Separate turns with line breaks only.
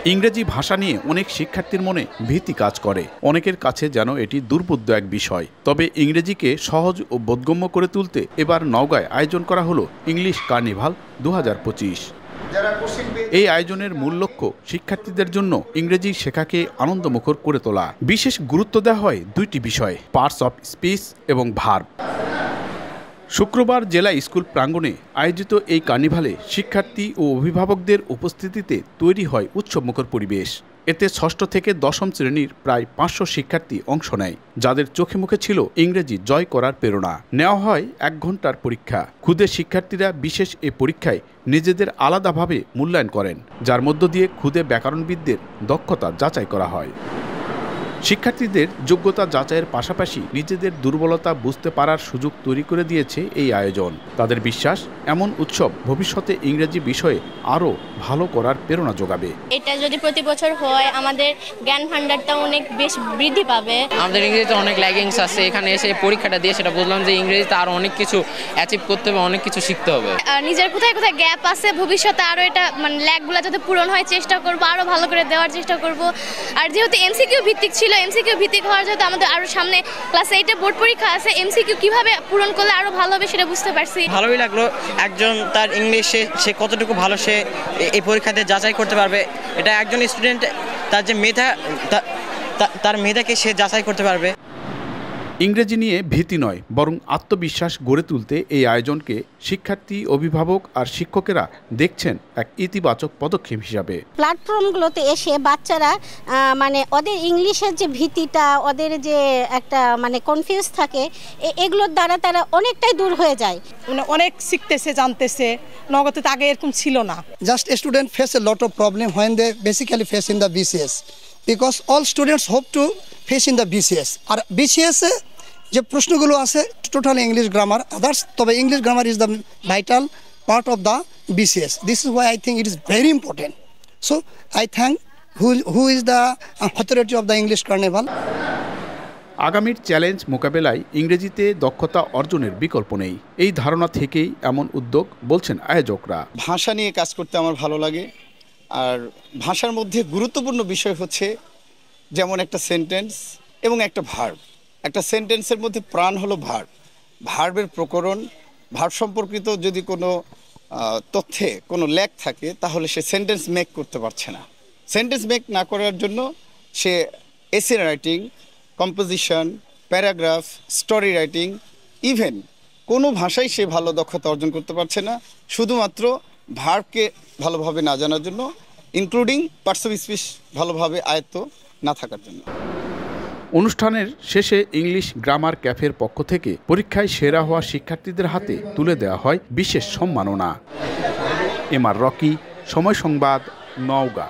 ইংরেজি ভাষা নিয়ে অনেক শিক্ষার্থীর মনে ভীতি কাজ করে। অনেকের কাছে যেন এটি দুর্বোধ্য এক বিষয়। তবে ইংরেজিকে সহজ ও বোধগম্য করে তুলতে এবার নওগাঁয় আয়োজন করা হলো ইংলিশ কার্নিভাল 2025। এই আয়োজনের মূল লক্ষ্য শিক্ষার্থীদের জন্য ইংরেজি শেখাকে আনন্দমুখর করে তোলা। বিশেষ গুরুত্ব দেওয়া হয় দুইটি বিষয়, পার্টস অফ স্পিচ এবং ভার্ব। শুক্রবার জেলা স্কুল প্রাঙ্গণে আয়োজিত এই কার্নিভালে শিক্ষার্থী ও অভিভাবকদের উপস্থিতিতে তৈরি হয় উৎসবমুখর পরিবেশ। এতে ষষ্ঠ থেকে দশম শ্রেণীর প্রায় 500 শিক্ষার্থী অংশ নেয়, যাদের চোখে মুখে ছিল ইংরেজি জয় করার প্রেরণা। নেওয়া হয় 1 ঘন্টার পরীক্ষা। খুদে শিক্ষার্থীরা বিশেষ এ পরীক্ষায় নিজেদের আলাদাভাবে মূল্যায়ন করেন, যার মধ্য দিয়ে খুদে ব্যাকরণবিদদের দক্ষতা যাচাই করা হয়। শিক্ষার্থীদের যোগ্যতা যাচাইয়ের পাশাপাশি নিজেদের দুর্বলতা বুঝতে পারার সুযোগ তৈরি করে দিয়েছে এই আয়োজন। তাদের বিশ্বাস, এমন উৎসব ভবিষ্যতে ইংরেজি বিষয়ে আরও ভালো করার প্রেরণা যোগাবে।
এটা যদি প্রতি বছর হয়, আমাদের জ্ঞান ভান্ডারটা অনেক বেশি বৃদ্ধি পাবে।
আমাদের ইংরেজিতে অনেক ল্যাগিংস আছে, এখানে এসে পরীক্ষাটা দিয়ে সেটা বুঝলাম যে ইংরেজিতে আরও অনেক কিছু অ্যাচিভ করতে হবে, অনেক কিছু শিখতে হবে।
নিজের কোথায় কোথায় গ্যাপ আছে, ভবিষ্যতে আরও এটা ল্যাগগুলো যাতে পূরণ হয় চেষ্টা করব, আরও ভালো করে দেওয়ার চেষ্টা করব। আর যেহেতু এমসিকিউ ভিত্তিক ছিল, এমসিকিউ ভিত্তিক হওয়ার যেহেতু আমাদের আরও সামনে ক্লাস 8-এ বোর্ড পরীক্ষা আছে, এমসিকিউ কিভাবে পূরণ করলে আরও ভালো হবে সেটা বুঝতে পারছি।
ভালোই লাগলো, একজন তার ইংলিশে সে কতটুকু ভালো সে এই পরীক্ষাতে যাচাই করতে পারবে। এটা একজন স্টুডেন্ট তার যে মেধা, তার মেধাকে সে যাচাই করতে পারবে।
ইংরেজি নিয়ে ভীতি নয়, বরং আত্মবিশ্বাস গড়ে তুলতে এই আয়োজনকে শিক্ষার্থী, অভিভাবক আর শিক্ষকেরা দেখছেন এক ইতিবাচক পদক্ষেপ হিসাবে।
প্ল্যাটফর্মগুলোতে এসে বাচ্চারা ওদের ইংলিশের যে ভীতিটা, ওদের যে একটা কনফিউজ থাকে, এগুলোর দ্বারা তারা অনেকটাই দূর হয়ে যায়।
অনেক শিখতেছে, জানতেছে, নগদে আগে এরকম ছিল না।
Just students face a lot of problem when they basically face in the BCS, because all students hope to face in the BCS. R BCS এ যে প্রশ্নগুলো আছে টোটালি ইংলিশ গ্রামার, আদার্স, তবে English grammar is the vital part of the BCS. This is why I think it is very important. So I thank who is the authority of the English Carnival.
আগামীর challenge মোকাবেলায় ইংরেজিতে দক্ষতা অর্জনের বিকল্প নেই, এই ধারণা থেকেই এমন উদ্যোগ বলছেন আয়োজকরা।
ভাষা নিয়ে কাজ করতে আমার ভালো লাগে, আর ভাষার মধ্যে গুরুত্বপূর্ণ বিষয় হচ্ছে যেমন একটা সেন্টেন্স এবং একটা ভার্ব। একটা সেন্টেন্সের মধ্যে প্রাণ হলো ভার্ব, ভার্বের প্রকরণ, ভার্ব সম্পর্কিত যদি কোনো তথ্যে কোনো ল্যাক থাকে তাহলে সে সেন্টেন্স মেক করতে পারছে না। সেন্টেন্স মেক না করার জন্য সে এসে writing, composition, paragraph, story writing, even কোনো ভাষায় সে ভালো দক্ষতা অর্জন করতে পারছে না, শুধুমাত্র ভার্বকে ভালোভাবে না জানার জন্য, ইনক্লুডিং পার্টস অফ স্পিচ ভালোভাবে আয়ত্ত না থাকার জন্য।
অনুষ্ঠানের শেষে ইংলিশ গ্রামার ক্যাফের পক্ষ থেকে পরীক্ষায় সেরা হওয়া শিক্ষার্থীদের হাতে তুলে দেওয়া হয় বিশেষ সম্মাননা। এমআর রকি, সময় সংবাদ, নওগাঁ।